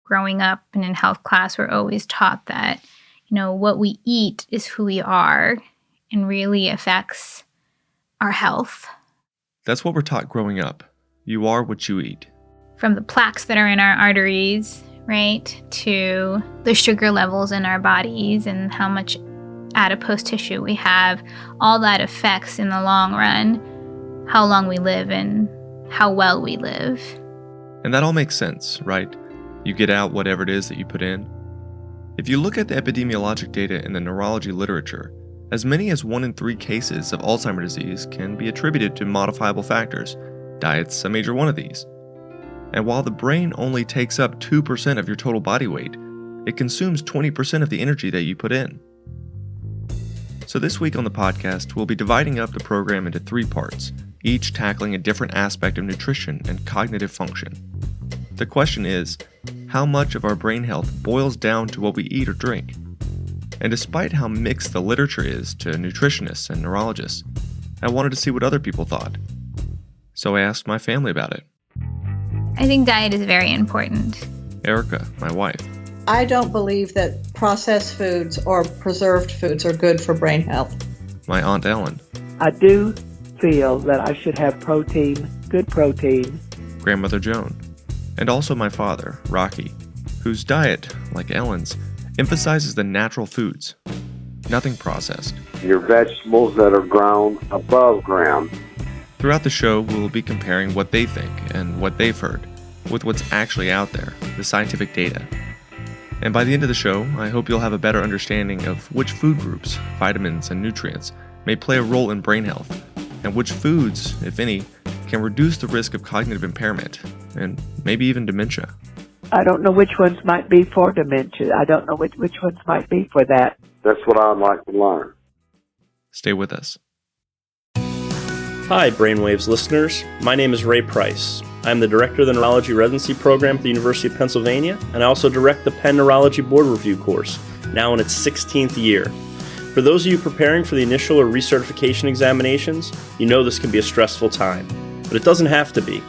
growing up and in health class, we're always taught that, what we eat is who we are and really affects our health. That's what we're taught growing up. You are what you eat. From the plaques that are in our arteries, right, to the sugar levels in our bodies and how much adipose tissue we have, all that affects in the long run how long we live and how well we live. And that all makes sense, right? You get out whatever it is that you put in. If you look at the epidemiologic data in the neurology literature, as many as 1 in 3 cases of Alzheimer's disease can be attributed to modifiable factors. Diet's a major one of these. And while the brain only takes up 2% of your total body weight, it consumes 20% of the energy that you put in. So this week on the podcast, we'll be dividing up the program into 3 parts, each tackling a different aspect of nutrition and cognitive function. The question is, how much of our brain health boils down to what we eat or drink? And despite how mixed the literature is to nutritionists and neurologists, I wanted to see what other people thought. So I asked my family about it. I think diet is very important. Erica, my wife. I don't believe that processed foods or preserved foods are good for brain health. My Aunt Ellen. I do feel that I should have protein, good protein. Grandmother Joan. And also my father, Rocky, whose diet, like Ellen's, emphasizes the natural foods, nothing processed. Your vegetables that are ground above ground. Throughout the show, we will be comparing what they think and what they've heard with what's actually out there, the scientific data. And by the end of the show, I hope you'll have a better understanding of which food groups, vitamins, and nutrients may play a role in brain health, and which foods, if any, can reduce the risk of cognitive impairment, and maybe even dementia. I don't know which ones might be for dementia. I don't know which ones might be for that. That's what I'd like to learn. Stay with us. Hi, Brainwaves listeners. My name is Ray Price. I'm the director of the Neurology Residency Program at the University of Pennsylvania, and I also direct the Penn Neurology Board Review course, now in its 16th year. For those of you preparing for the initial or recertification examinations, you know this can be a stressful time, but it doesn't have to be.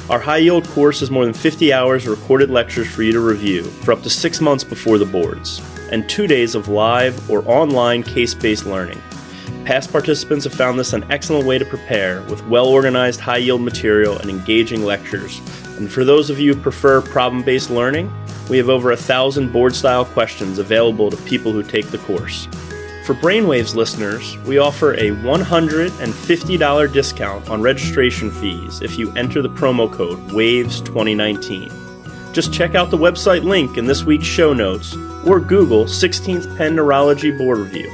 Our high-yield course is more than 50 hours of recorded lectures for you to review for up to 6 months before the boards, and 2 days of live or online case-based learning. Past participants have found this an excellent way to prepare with well-organized high-yield material and engaging lectures. And for those of you who prefer problem-based learning, we have over 1,000 board-style questions available to people who take the course. For Brainwaves listeners, we offer a $150 discount on registration fees if you enter the promo code WAVES2019. Just check out the website link in this week's show notes or Google 16th Penn Neurology Board Review.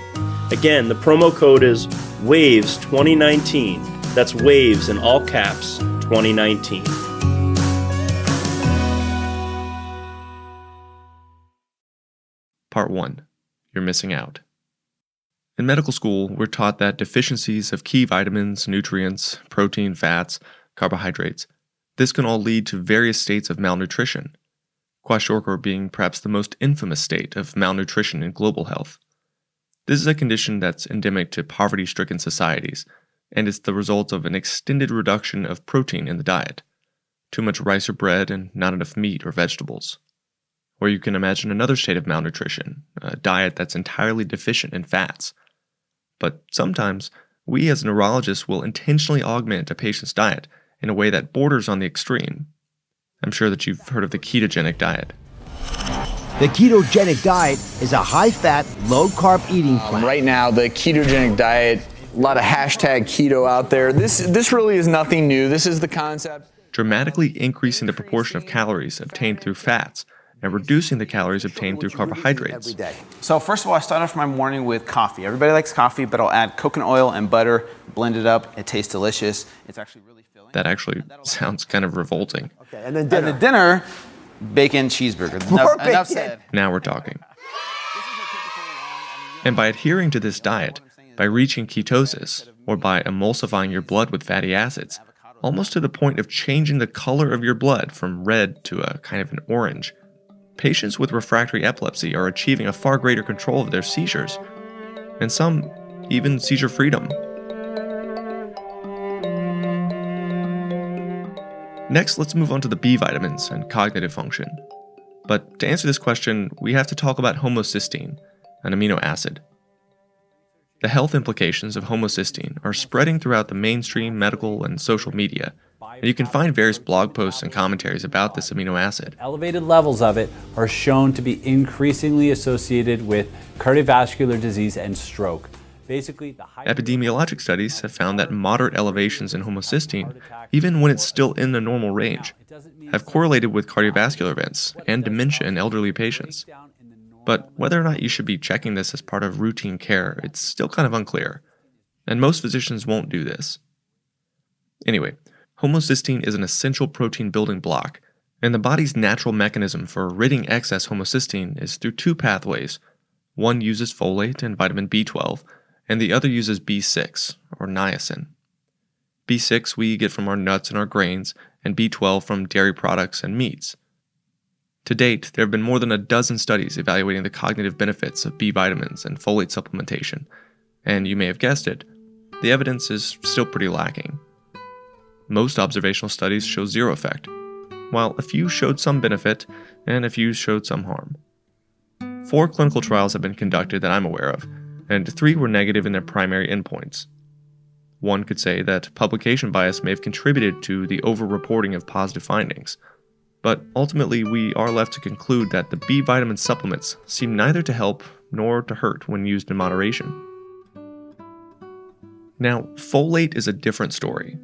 Again, the promo code is WAVES2019. That's WAVES in all caps, 2019. Part 1. You're missing out. In medical school, we're taught that deficiencies of key vitamins, nutrients, protein, fats, carbohydrates, this can all lead to various states of malnutrition, kwashiorkor being perhaps the most infamous state of malnutrition in global health. This is a condition that's endemic to poverty-stricken societies, and it's the result of an extended reduction of protein in the diet, too much rice or bread and not enough meat or vegetables. Or you can imagine another state of malnutrition, a diet that's entirely deficient in fats. But sometimes, we as neurologists will intentionally augment a patient's diet in a way that borders on the extreme. I'm sure that you've heard of the ketogenic diet. The ketogenic diet is a high-fat, low-carb eating plan. Right now, the ketogenic diet, a lot of hashtag keto out there. This really is nothing new. This is the concept. Dramatically increasing the proportion of calories obtained through fats and reducing the calories obtained through carbohydrates. So first of all, I start off my morning with coffee. Everybody likes coffee, but I'll add coconut oil and butter, blend it up. It tastes delicious. It's actually really filling. That actually sounds kind of revolting. Okay, and then dinner. And the dinner, bacon cheeseburger. Enough said. Now we're talking. And by adhering to this diet, by reaching ketosis, or by emulsifying your blood with fatty acids, almost to the point of changing the color of your blood from red to a kind of an orange, patients with refractory epilepsy are achieving a far greater control of their seizures, and some even seizure freedom. Next, let's move on to the B vitamins and cognitive function. But to answer this question, we have to talk about homocysteine, an amino acid. The health implications of homocysteine are spreading throughout the mainstream medical and social media, and you can find various blog posts and commentaries about this amino acid. Elevated levels of it are shown to be increasingly associated with cardiovascular disease and stroke. Epidemiologic studies have found that moderate elevations in homocysteine, even when it's still in the normal range, have correlated with cardiovascular events and dementia in elderly patients. But whether or not you should be checking this as part of routine care, it's still kind of unclear, and most physicians won't do this. Anyway, homocysteine is an essential protein building block, and the body's natural mechanism for ridding excess homocysteine is through two pathways. One uses folate and vitamin B12, and the other uses B6, or niacin. B6 we get from our nuts and our grains, and B12 from dairy products and meats. To date, there have been more than a dozen studies evaluating the cognitive benefits of B vitamins and folate supplementation, and you may have guessed it, the evidence is still pretty lacking. Most observational studies show zero effect, while a few showed some benefit and a few showed some harm. 4 clinical trials have been conducted that I'm aware of, and 3 were negative in their primary endpoints. One could say that publication bias may have contributed to the over-reporting of positive findings, but ultimately we are left to conclude that the B vitamin supplements seem neither to help nor to hurt when used in moderation. Now, folate is a different story.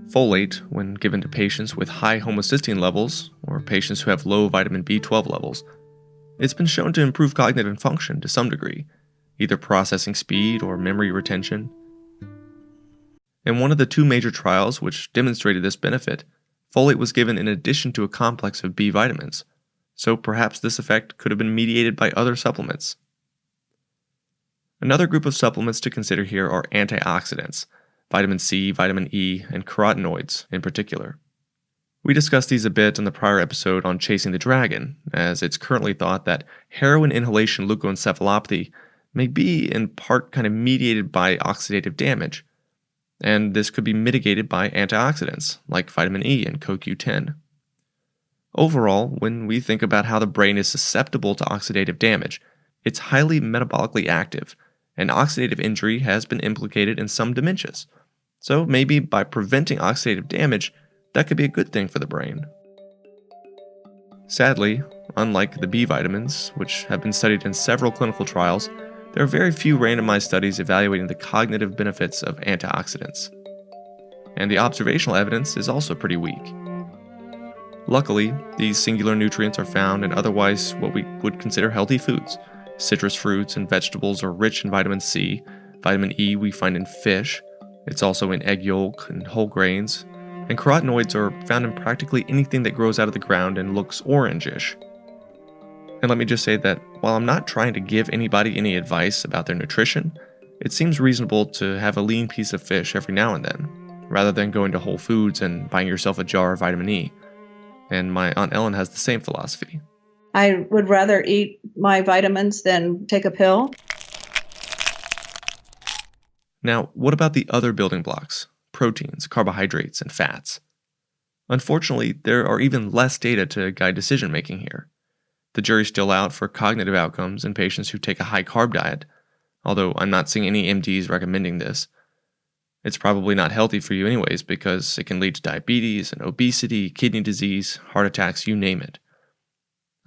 Folate, when given to patients with high homocysteine levels, or patients who have low vitamin B12 levels, it's been shown to improve cognitive function to some degree, either processing speed or memory retention. In one of the 2 major trials which demonstrated this benefit, folate was given in addition to a complex of B vitamins, so perhaps this effect could have been mediated by other supplements. Another group of supplements to consider here are antioxidants, vitamin C, vitamin E, and carotenoids in particular. We discussed these a bit in the prior episode on Chasing the Dragon, as it's currently thought that heroin inhalation leukoencephalopathy may be in part kind of mediated by oxidative damage, and this could be mitigated by antioxidants like vitamin E and CoQ10. Overall, when we think about how the brain is susceptible to oxidative damage, it's highly metabolically active, and oxidative injury has been implicated in some dementias. So maybe by preventing oxidative damage, that could be a good thing for the brain. Sadly, unlike the B vitamins, which have been studied in several clinical trials, there are very few randomized studies evaluating the cognitive benefits of antioxidants. And the observational evidence is also pretty weak. Luckily, these singular nutrients are found in otherwise what we would consider healthy foods. Citrus fruits and vegetables are rich in vitamin C. Vitamin E we find in fish. It's also in egg yolk and whole grains. And carotenoids are found in practically anything that grows out of the ground and looks orangish. And let me just say that while I'm not trying to give anybody any advice about their nutrition, it seems reasonable to have a lean piece of fish every now and then, rather than going to Whole Foods and buying yourself a jar of vitamin E. And my Aunt Ellen has the same philosophy. I would rather eat my vitamins than take a pill. Now, what about the other building blocks? Proteins, carbohydrates, and fats. Unfortunately, there are even less data to guide decision-making here. The jury's still out for cognitive outcomes in patients who take a high-carb diet, although I'm not seeing any MDs recommending this. It's probably not healthy for you anyways because it can lead to diabetes and obesity, kidney disease, heart attacks, you name it.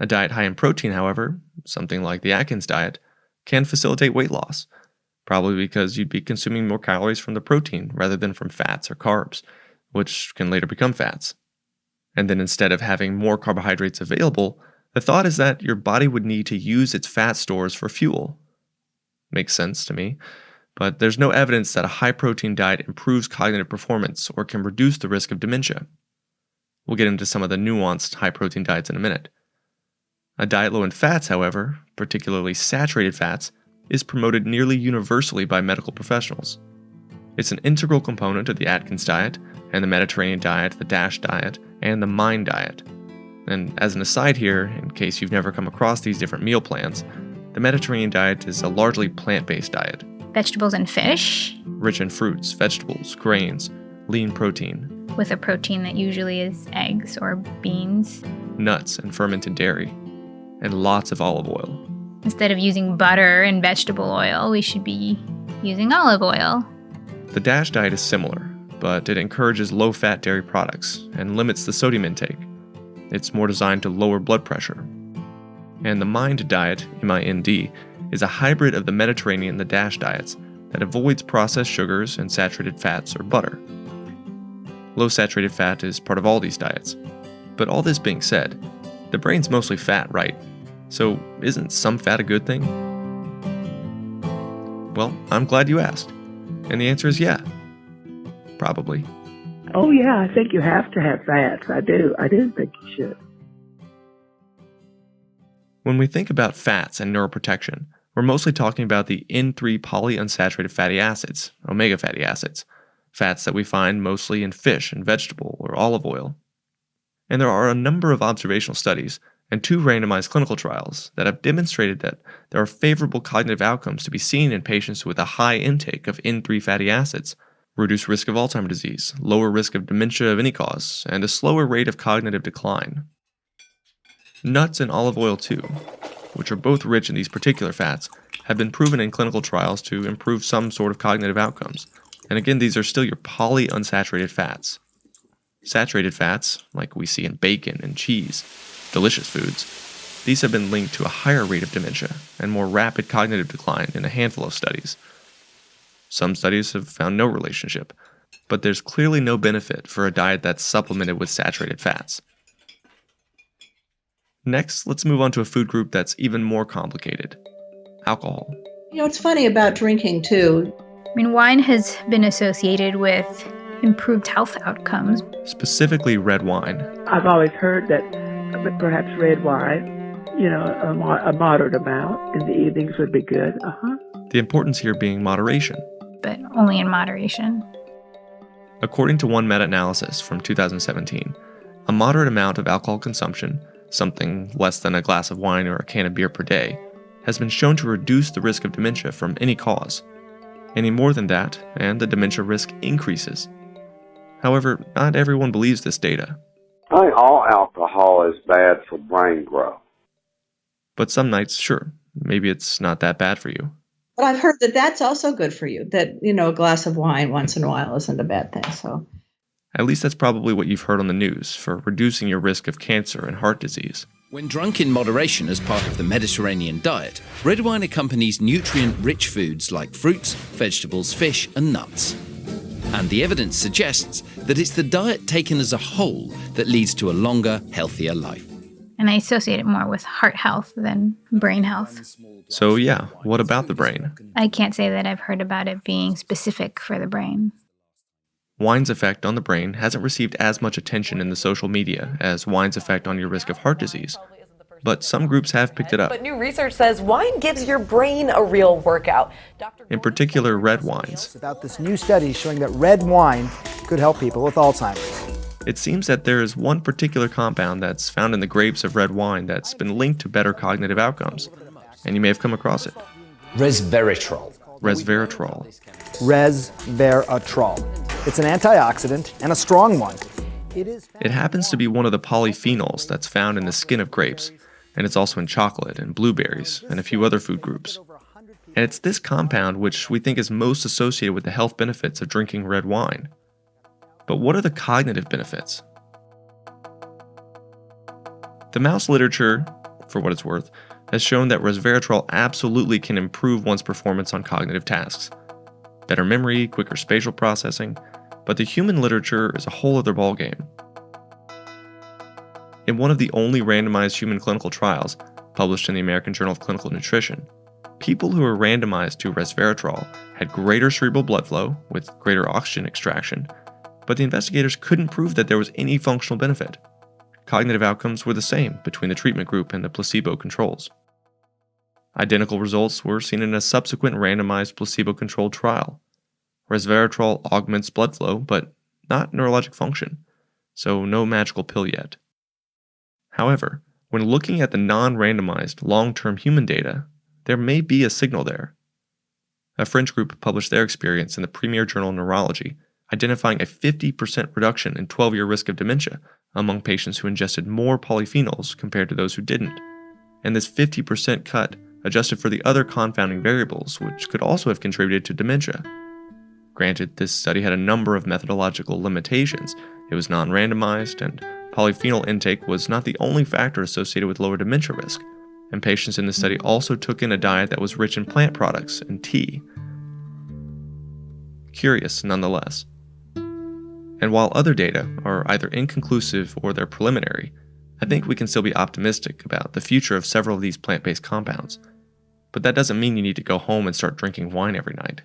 A diet high in protein, however, something like the Atkins diet, can facilitate weight loss, probably because you'd be consuming more calories from the protein rather than from fats or carbs, which can later become fats. And then instead of having more carbohydrates available, the thought is that your body would need to use its fat stores for fuel. Makes sense to me, but there's no evidence that a high-protein diet improves cognitive performance or can reduce the risk of dementia. We'll get into some of the nuanced high-protein diets in a minute. A diet low in fats, however, particularly saturated fats, is promoted nearly universally by medical professionals. It's an integral component of the Atkins diet, and the Mediterranean diet, the DASH diet, and the MIND diet. And as an aside here, in case you've never come across these different meal plans, the Mediterranean diet is a largely plant-based diet. Vegetables and fish. Rich in fruits, vegetables, grains, lean protein. With a protein that usually is eggs or beans. Nuts and fermented dairy. and lots of olive oil. Instead of using butter and vegetable oil, we should be using olive oil. The DASH diet is similar, but it encourages low-fat dairy products and limits the sodium intake. It's more designed to lower blood pressure. And the MIND diet, M-I-N-D, is a hybrid of the Mediterranean and the DASH diets that avoids processed sugars and saturated fats or butter. Low saturated fat is part of all these diets. But all this being said, the brain's mostly fat, right? So isn't some fat a good thing? Well, I'm glad you asked. And the answer is yeah. Probably. Oh, yeah, I think you have to have fats. I do think you should. When we think about fats and neuroprotection, we're mostly talking about the N3 polyunsaturated fatty acids, omega fatty acids, fats that we find mostly in fish and vegetable or olive oil. And there are a number of observational studies and 2 randomized clinical trials that have demonstrated that there are favorable cognitive outcomes to be seen in patients with a high intake of N3 fatty acids, reduced risk of Alzheimer's disease, lower risk of dementia of any cause, and a slower rate of cognitive decline. Nuts and olive oil too, which are both rich in these particular fats, have been proven in clinical trials to improve some sort of cognitive outcomes. And again, these are still your polyunsaturated fats. Saturated fats, like we see in bacon and cheese, delicious foods, these have been linked to a higher rate of dementia and more rapid cognitive decline in a handful of studies. Some studies have found no relationship, but there's clearly no benefit for a diet that's supplemented with saturated fats. Next, let's move on to a food group that's even more complicated: alcohol. It's funny about drinking too. Wine has been associated with improved health outcomes. Specifically red wine. I've always heard that perhaps red wine, a moderate amount in the evenings would be good. The importance here being moderation. But only in moderation. According to one meta-analysis from 2017, a moderate amount of alcohol consumption, something less than a glass of wine or a can of beer per day, has been shown to reduce the risk of dementia from any cause. Any more than that, and the dementia risk increases. However, not everyone believes this data. I think all alcohol is bad for brain growth. But some nights, sure, maybe it's not that bad for you. But I've heard that that's also good for you, that, a glass of wine once in a while isn't a bad thing. So, at least that's probably what you've heard on the news for reducing your risk of cancer and heart disease. When drunk in moderation as part of the Mediterranean diet, red wine accompanies nutrient-rich foods like fruits, vegetables, fish, and nuts. And the evidence suggests that it's the diet taken as a whole that leads to a longer, healthier life. And I associate it more with heart health than brain health. So yeah, what about the brain? I can't say that I've heard about it being specific for the brain. Wine's effect on the brain hasn't received as much attention in the social media as wine's effect on your risk of heart disease. But some groups have picked it up. But new research says wine gives your brain a real workout. In particular, red wines. About this new study showing that red wine could help people with Alzheimer's. It seems that there is one particular compound that's found in the grapes of red wine that's been linked to better cognitive outcomes. And you may have come across it. Resveratrol. Resveratrol. Resveratrol. It's an antioxidant and a strong one. It happens to be one of the polyphenols that's found in the skin of grapes, and it's also in chocolate and blueberries and a few other food groups. And it's this compound which we think is most associated with the health benefits of drinking red wine. But what are the cognitive benefits? The mouse literature, for what it's worth, has shown that resveratrol absolutely can improve one's performance on cognitive tasks. Better memory, quicker spatial processing, but the human literature is a whole other ballgame. In one of the only randomized human clinical trials, published in the American Journal of Clinical Nutrition, people who were randomized to resveratrol had greater cerebral blood flow with greater oxygen extraction, but the investigators couldn't prove that there was any functional benefit. Cognitive outcomes were the same between the treatment group and the placebo controls. Identical results were seen in a subsequent randomized placebo-controlled trial. Resveratrol augments blood flow, but not neurologic function, so no magical pill yet. However, when looking at the non-randomized long-term human data, there may be a signal there. A French group published their experience in the premier journal Neurology, identifying a 50% reduction in 12-year risk of dementia among patients who ingested more polyphenols compared to those who didn't. and this 50% cut adjusted for the other confounding variables, which could also have contributed to dementia. Granted, this study had a number of methodological limitations. It was non-randomized, and polyphenol intake was not the only factor associated with lower dementia risk, and patients in the study also took in a diet that was rich in plant products and tea. Curious, nonetheless. And while other data are either inconclusive or they're preliminary, I think we can still be optimistic about the future of several of these plant-based compounds. But that doesn't mean you need to go home and start drinking wine every night.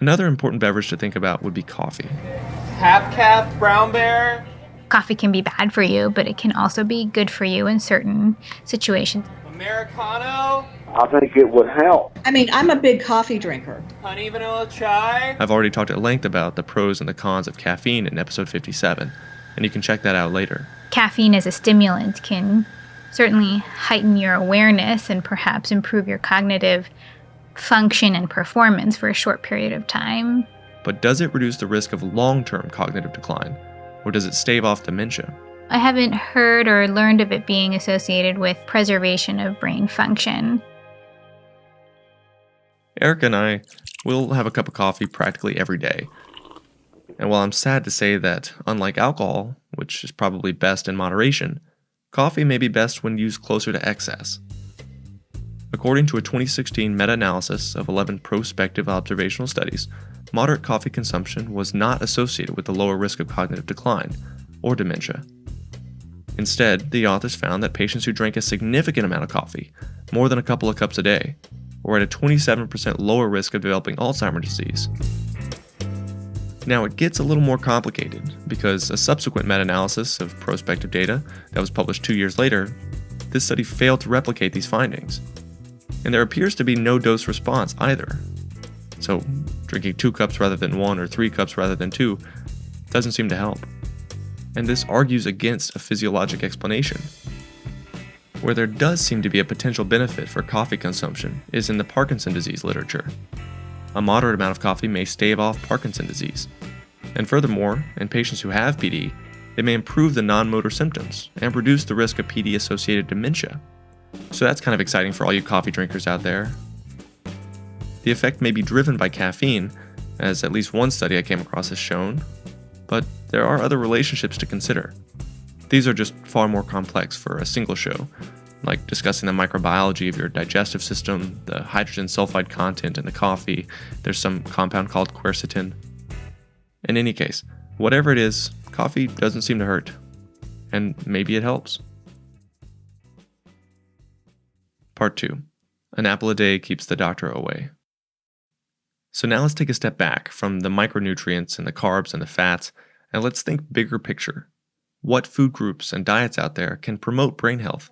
Another important beverage to think about would be coffee. Half-calf brown bear. Coffee can be bad for you, but it can also be good for you in certain situations. Americano. I think it would help. I mean, I'm a big coffee drinker. Honey vanilla chai. I've already talked at length about the pros and the cons of caffeine in episode 57, and you can check that out later. Caffeine as a stimulant can certainly heighten your awareness and perhaps improve your cognitive function and performance for a short period of time. But does it reduce the risk of long-term cognitive decline, or does it stave off dementia? I haven't heard or learned of it being associated with preservation of brain function. Erica and I will have a cup of coffee practically every day. And while I'm sad to say that, unlike alcohol, which is probably best in moderation, coffee may be best when used closer to excess. According to a 2016 meta-analysis of 11 prospective observational studies, moderate coffee consumption was not associated with a lower risk of cognitive decline or dementia. Instead, the authors found that patients who drank a significant amount of coffee, more than a couple of cups a day, were at a 27% lower risk of developing Alzheimer's disease. Now, it gets a little more complicated because a subsequent meta-analysis of prospective data that was published 2 years later, this study failed to replicate these findings. And there appears to be no dose response either. So, drinking 2 cups rather than 1 or 3 cups rather than 2 doesn't seem to help. And this argues against a physiologic explanation. Where there does seem to be a potential benefit for coffee consumption is in the Parkinson's disease literature. A moderate amount of coffee may stave off Parkinson's disease. And furthermore, in patients who have PD, it may improve the non-motor symptoms and reduce the risk of PD-associated dementia. So that's kind of exciting for all you coffee drinkers out there. The effect may be driven by caffeine, as at least one study I came across has shown, but there are other relationships to consider. These are just far more complex for a single show, like discussing the microbiology of your digestive system, the hydrogen sulfide content in the coffee, there's some compound called quercetin. In any case, whatever it is, coffee doesn't seem to hurt, and maybe it helps. Part 2. An apple a day keeps the doctor away. So now let's take a step back from the micronutrients and the carbs and the fats, and let's think bigger picture. What food groups and diets out there can promote brain health,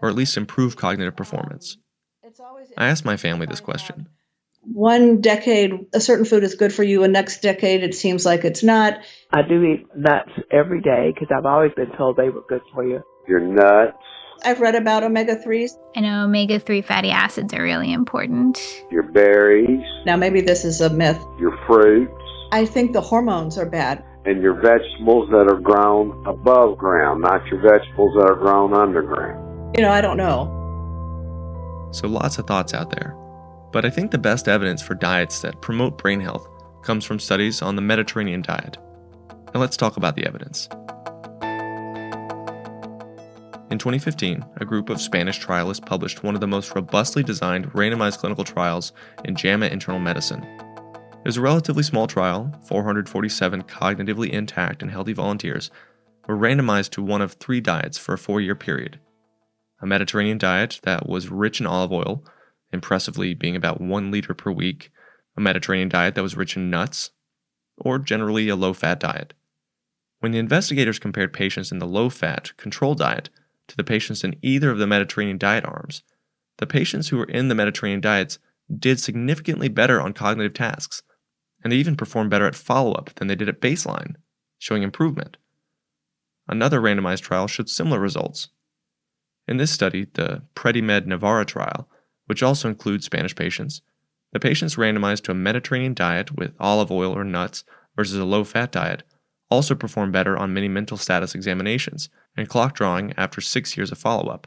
or at least improve cognitive performance? I asked my family this question. One decade, a certain food is good for you, and next decade, it seems like it's not. I do eat nuts every day because I've always been told they were good for you. Your nuts. I've read about omega-3s. I know omega-3 fatty acids are really important. Your berries. Now, maybe this is a myth. Your fruits. I think the hormones are bad. And your vegetables that are grown above ground, not your vegetables that are grown underground. You know, I don't know. So lots of thoughts out there. But I think the best evidence for diets that promote brain health comes from studies on the Mediterranean diet. Now let's talk about the evidence. In 2015, a group of Spanish trialists published one of the most robustly designed randomized clinical trials in JAMA Internal Medicine. It was a relatively small trial. 447 cognitively intact and healthy volunteers were randomized to one of 3 diets for a 4-year period. A Mediterranean diet that was rich in olive oil, impressively being about 1 liter per week, a Mediterranean diet that was rich in nuts, or generally a low-fat diet. When the investigators compared patients in the low-fat control diet to the patients in either of the Mediterranean diet arms, the patients who were in the Mediterranean diets did significantly better on cognitive tasks, and they even performed better at follow-up than they did at baseline, showing improvement. Another randomized trial showed similar results. In this study, the Predimed Navarra trial, which also includes Spanish patients, the patients randomized to a Mediterranean diet with olive oil or nuts versus a low-fat diet also performed better on many mental status examinations and clock drawing after 6 years of follow-up.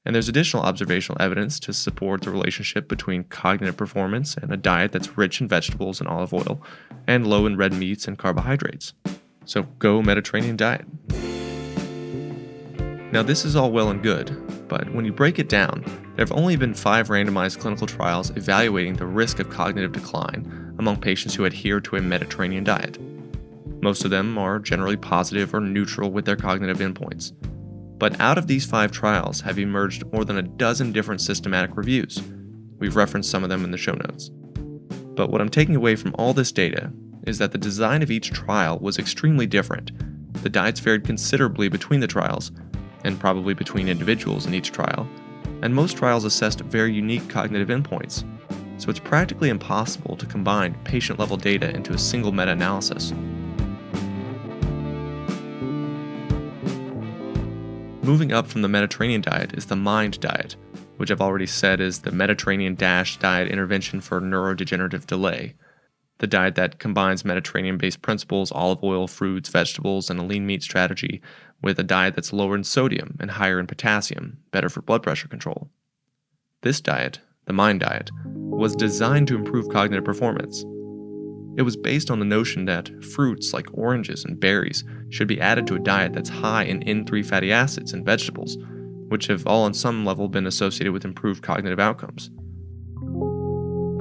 And there's additional observational evidence to support the relationship between cognitive performance and a diet that's rich in vegetables and olive oil, and low in red meats and carbohydrates. So go Mediterranean diet. Now this is all well and good, but when you break it down, there have only been 5 randomized clinical trials evaluating the risk of cognitive decline among patients who adhere to a Mediterranean diet. Most of them are generally positive or neutral with their cognitive endpoints. But out of these 5 trials have emerged more than a dozen different systematic reviews. We've referenced some of them in the show notes. But what I'm taking away from all this data is that the design of each trial was extremely different. The diets varied considerably between the trials, and probably between individuals in each trial, and most trials assessed very unique cognitive endpoints, so it's practically impossible to combine patient-level data into a single meta-analysis. Moving up from the Mediterranean diet is the MIND diet, which I've already said is the Mediterranean Diet Intervention for Neurodegenerative Delay, the diet that combines Mediterranean-based principles, olive oil, fruits, vegetables, and a lean meat strategy with a diet that's lower in sodium and higher in potassium, better for blood pressure control. This diet, the MIND diet, was designed to improve cognitive performance. It was based on the notion that fruits like oranges and berries should be added to a diet that's high in N3 fatty acids and vegetables, which have all on some level been associated with improved cognitive outcomes.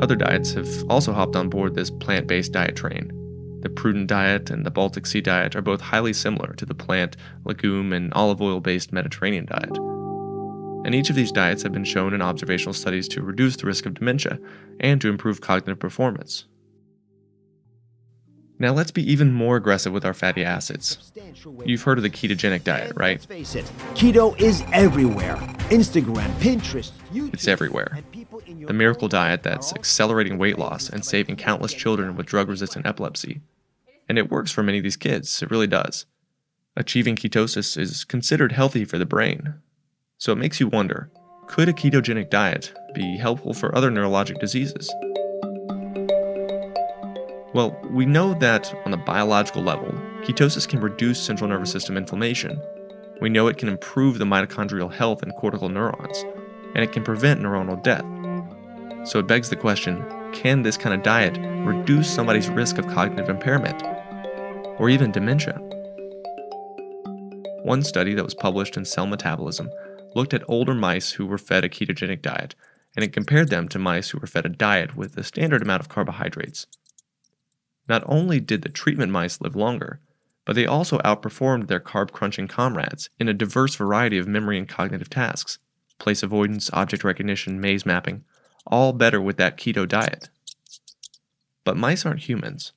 Other diets have also hopped on board this plant-based diet train. The Prudent diet and the Baltic Sea diet are both highly similar to the plant, legume, and olive oil-based Mediterranean diet. And each of these diets have been shown in observational studies to reduce the risk of dementia and to improve cognitive performance. Now let's be even more aggressive with our fatty acids. You've heard of the ketogenic diet, right? Let's face it, keto is everywhere. Instagram, Pinterest, YouTube. It's everywhere. The miracle diet that's accelerating weight loss and saving countless children with drug-resistant epilepsy. And it works for many of these kids, it really does. Achieving ketosis is considered healthy for the brain. So it makes you wonder, could a ketogenic diet be helpful for other neurologic diseases? Well, we know that on a biological level, ketosis can reduce central nervous system inflammation. We know it can improve the mitochondrial health and cortical neurons, and it can prevent neuronal death. So it begs the question, can this kind of diet reduce somebody's risk of cognitive impairment, or even dementia? One study that was published in Cell Metabolism looked at older mice who were fed a ketogenic diet, and it compared them to mice who were fed a diet with a standard amount of carbohydrates. Not only did the treatment mice live longer, but they also outperformed their carb-crunching comrades in a diverse variety of memory and cognitive tasks, place avoidance, object recognition, maze mapping, all better with that keto diet. But mice aren't humans.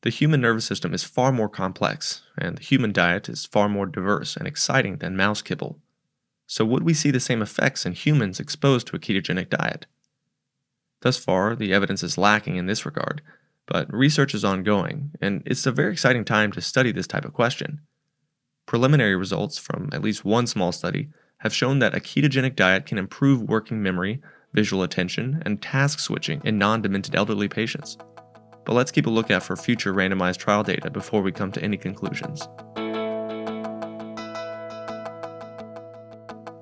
The human nervous system is far more complex, and the human diet is far more diverse and exciting than mouse kibble. So would we see the same effects in humans exposed to a ketogenic diet? Thus far, the evidence is lacking in this regard, but research is ongoing, and it's a very exciting time to study this type of question. Preliminary results from at least one small study have shown that a ketogenic diet can improve working memory, visual attention, and task switching in non-demented elderly patients. But let's keep a lookout for future randomized trial data before we come to any conclusions.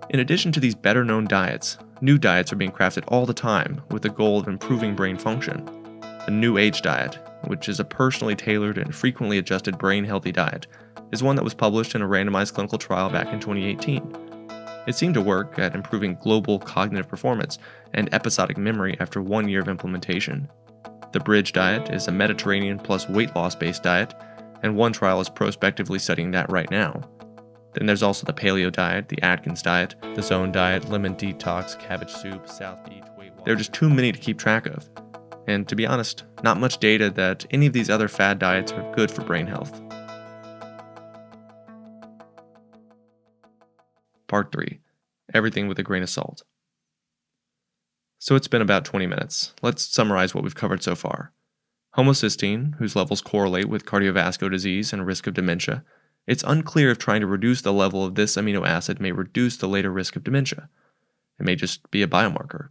In addition to these better-known diets, new diets are being crafted all the time with the goal of improving brain function. A New Age diet, which is a personally tailored and frequently adjusted brain-healthy diet, is one that was published in a randomized clinical trial back in 2018. It seemed to work at improving global cognitive performance and episodic memory after 1 year of implementation. The Bridge diet is a Mediterranean plus weight loss-based diet, and one trial is prospectively studying that right now. Then there's also the Paleo diet, the Atkins diet, the Zone diet, lemon detox, cabbage soup, South Beach, Weight Watchers. There are just too many to keep track of. And to be honest, not much data that any of these other fad diets are good for brain health. Part 3. Everything with a grain of salt. So it's been about 20 minutes. Let's summarize what we've covered so far. Homocysteine, whose levels correlate with cardiovascular disease and risk of dementia. It's unclear if trying to reduce the level of this amino acid may reduce the later risk of dementia. It may just be a biomarker.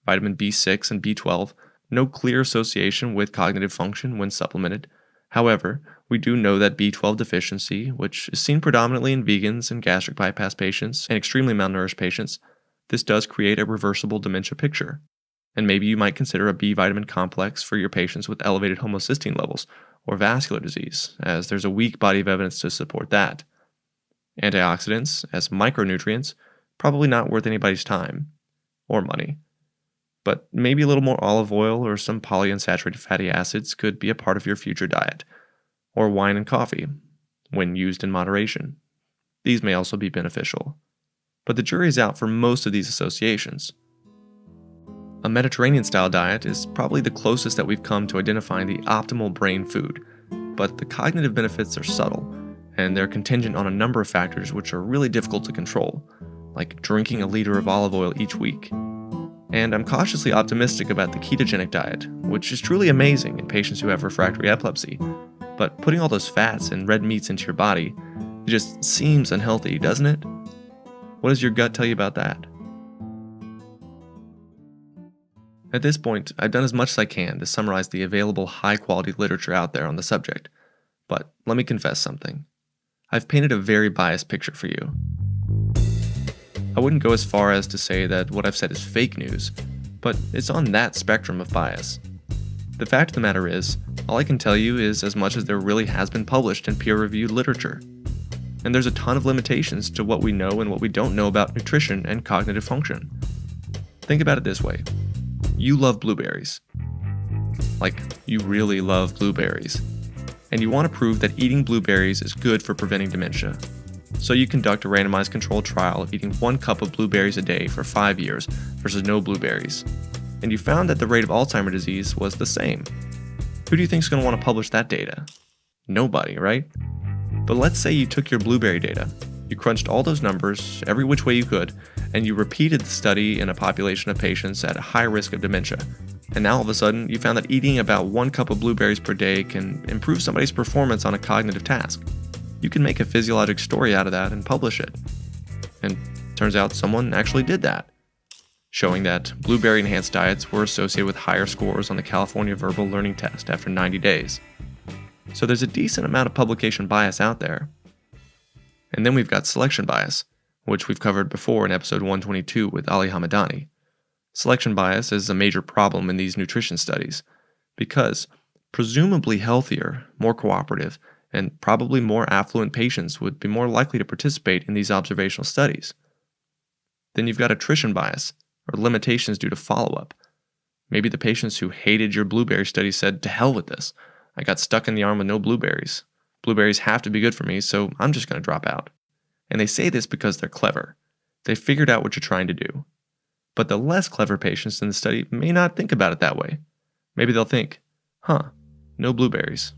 Vitamin B6 and B12, no clear association with cognitive function when supplemented. However, we do know that B12 deficiency, which is seen predominantly in vegans and gastric bypass patients and extremely malnourished patients, this does create a reversible dementia picture. And maybe you might consider a B vitamin complex for your patients with elevated homocysteine levels or vascular disease, as there's a weak body of evidence to support that. Antioxidants, as micronutrients, probably not worth anybody's time or money. But maybe a little more olive oil or some polyunsaturated fatty acids could be a part of your future diet, or wine and coffee, when used in moderation. These may also be beneficial. But the jury's out for most of these associations. A Mediterranean-style diet is probably the closest that we've come to identifying the optimal brain food, but the cognitive benefits are subtle, and they're contingent on a number of factors which are really difficult to control, like drinking a liter of olive oil each week. And I'm cautiously optimistic about the ketogenic diet, which is truly amazing in patients who have refractory epilepsy. But putting all those fats and red meats into your body, it just seems unhealthy, doesn't it? What does your gut tell you about that? At this point, I've done as much as I can to summarize the available high-quality literature out there on the subject. But let me confess something. I've painted a very biased picture for you. I wouldn't go as far as to say that what I've said is fake news, but it's on that spectrum of bias. The fact of the matter is, all I can tell you is as much as there really has been published in peer-reviewed literature. And there's a ton of limitations to what we know and what we don't know about nutrition and cognitive function. Think about it this way. You love blueberries. Like, you really love blueberries. And you want to prove that eating blueberries is good for preventing dementia. So you conduct a randomized controlled trial of eating 1 cup of blueberries a day for 5 years versus no blueberries. And you found that the rate of Alzheimer's disease was the same. Who do you think is going to want to publish that data? Nobody, right? But let's say you took your blueberry data, you crunched all those numbers every which way you could, and you repeated the study in a population of patients at a high risk of dementia. And now all of a sudden, you found that eating about 1 cup of blueberries per day can improve somebody's performance on a cognitive task. You can make a physiologic story out of that and publish it. And turns out someone actually did that, showing that blueberry-enhanced diets were associated with higher scores on the California Verbal Learning Test after 90 days. So there's a decent amount of publication bias out there. And then we've got selection bias, which we've covered before in episode 122 with Ali Hamadani. Selection bias is a major problem in these nutrition studies, because presumably healthier, more cooperative, and probably more affluent patients would be more likely to participate in these observational studies. Then you've got attrition bias, or limitations due to follow-up. Maybe the patients who hated your blueberry study said, "To hell with this. I got stuck in the arm with no blueberries. Blueberries have to be good for me, so I'm just going to drop out." And they say this because they're clever. They figured out what you're trying to do. But the less clever patients in the study may not think about it that way. Maybe they'll think, no blueberries.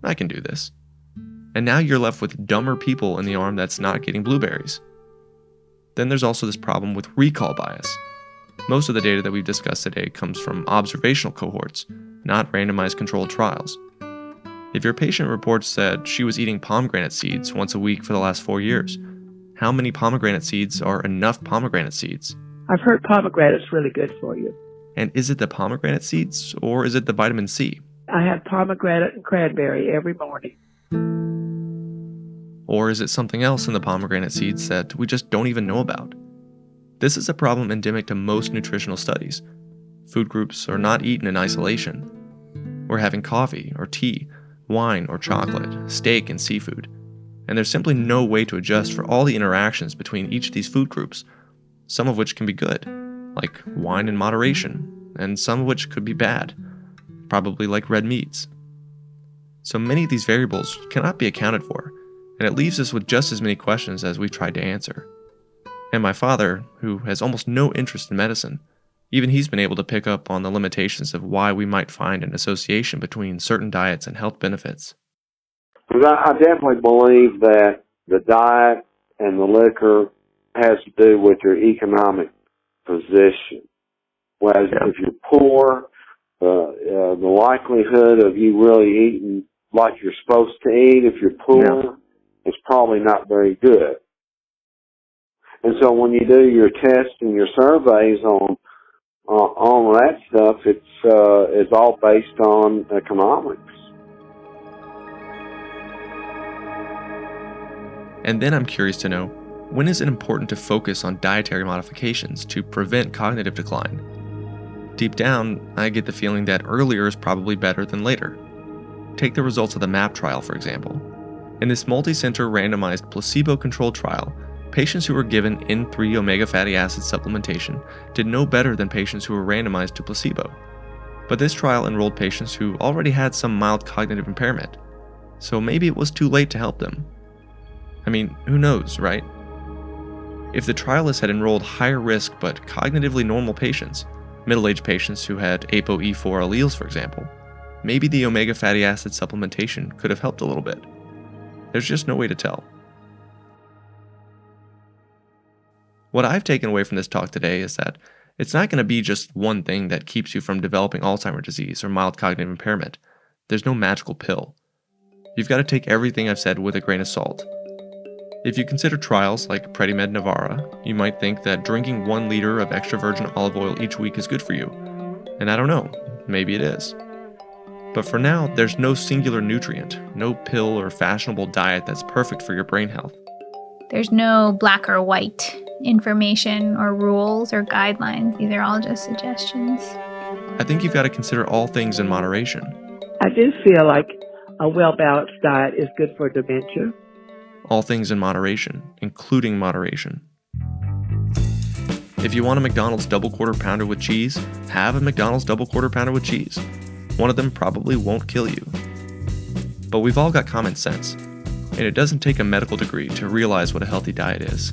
I can do this. And now you're left with dumber people in the arm that's not getting blueberries. Then there's also this problem with recall bias. Most of the data that we've discussed today comes from observational cohorts, not randomized controlled trials. If your patient reports that she was eating pomegranate seeds once a week for the last 4 years, how many pomegranate seeds are enough pomegranate seeds? I've heard pomegranate's really good for you. And is it the pomegranate seeds, or is it the vitamin C? I have pomegranate and cranberry every morning. Or is it something else in the pomegranate seeds that we just don't even know about? This is a problem endemic to most nutritional studies. Food groups are not eaten in isolation. We're having coffee or tea, wine or chocolate, steak and seafood. And there's simply no way to adjust for all the interactions between each of these food groups, some of which can be good, like wine in moderation, and some of which could be bad, probably like red meats. So many of these variables cannot be accounted for, and it leaves us with just as many questions as we've tried to answer. And my father, who has almost no interest in medicine, even he's been able to pick up on the limitations of why we might find an association between certain diets and health benefits. I definitely believe that the diet and the liquor has to do with your economic position. Whereas if you're poor, the likelihood of you really eating like you're supposed to eat if you're poor is probably not very good. And so when you do your tests and your surveys on that stuff, it's all based on economics. And then I'm curious to know, when is it important to focus on dietary modifications to prevent cognitive decline? Deep down, I get the feeling that earlier is probably better than later. Take the results of the MAP trial, for example. In this multi-center randomized placebo-controlled trial, patients who were given N3 omega fatty acid supplementation did no better than patients who were randomized to placebo. But this trial enrolled patients who already had some mild cognitive impairment, so maybe it was too late to help them. I mean, who knows, right? If the trialists had enrolled higher risk but cognitively normal patients, middle-aged patients who had ApoE4 alleles, for example, maybe the omega fatty acid supplementation could have helped a little bit. There's just no way to tell. What I've taken away from this talk today is that it's not going to be just one thing that keeps you from developing Alzheimer's disease or mild cognitive impairment. There's no magical pill. You've got to take everything I've said with a grain of salt. If you consider trials like Predimed Navarra, you might think that drinking 1 liter of extra virgin olive oil each week is good for you. And I don't know, maybe it is. But for now, there's no singular nutrient, no pill or fashionable diet that's perfect for your brain health. There's no black or white information or rules or guidelines. These are all just suggestions. I think you've got to consider all things in moderation. I do feel like a well-balanced diet is good for dementia. All things in moderation, including moderation. If you want a McDonald's double quarter pounder with cheese, have a McDonald's double quarter pounder with cheese. One of them probably won't kill you. But we've all got common sense, and it doesn't take a medical degree to realize what a healthy diet is.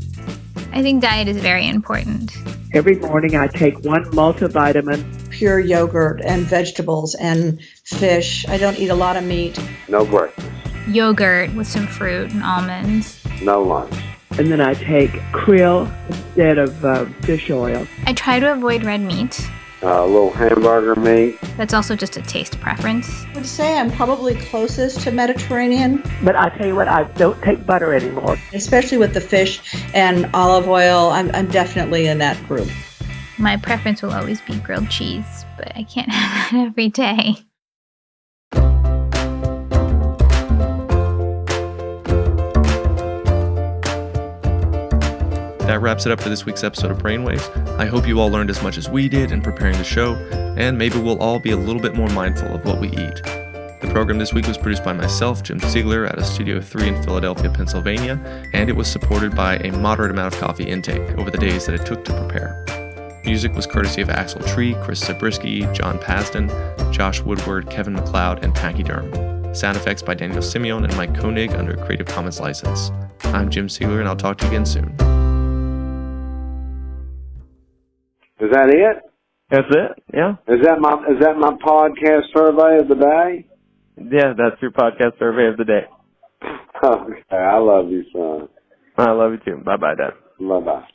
I think diet is very important. Every morning I take 1 multivitamin, pure yogurt and vegetables and fish. I don't eat a lot of meat. No breakfast. Yogurt with some fruit and almonds. No lunch. And then I take krill instead of fish oil. I try to avoid red meat. A little hamburger meat. That's also just a taste preference. I would say I'm probably closest to Mediterranean. But I tell you what, I don't take butter anymore. Especially with the fish and olive oil, I'm definitely in that group. My preference will always be grilled cheese, but I can't have that every day. That wraps it up for this week's episode of Brainwaves. I hope you all learned as much as we did in preparing the show, and maybe we'll all be a little bit more mindful of what we eat. The program this week was produced by myself, Jim Ziegler, out of Studio 3 in Philadelphia, Pennsylvania, and it was supported by a moderate amount of coffee intake over the days that it took to prepare. Music was courtesy of Axel Tree, Chris Zabriskie, John Pasden, Josh Woodward, Kevin MacLeod, and Pachyderm. Sound effects by Daniel Simeon and Mike Koenig under Creative Commons license. I'm Jim Ziegler, and I'll talk to you again soon. Is that it? That's it, yeah. Is that my podcast survey of the day? Yeah, that's your podcast survey of the day. Okay, I love you, son. I love you too. Bye-bye, Dad. Bye-bye.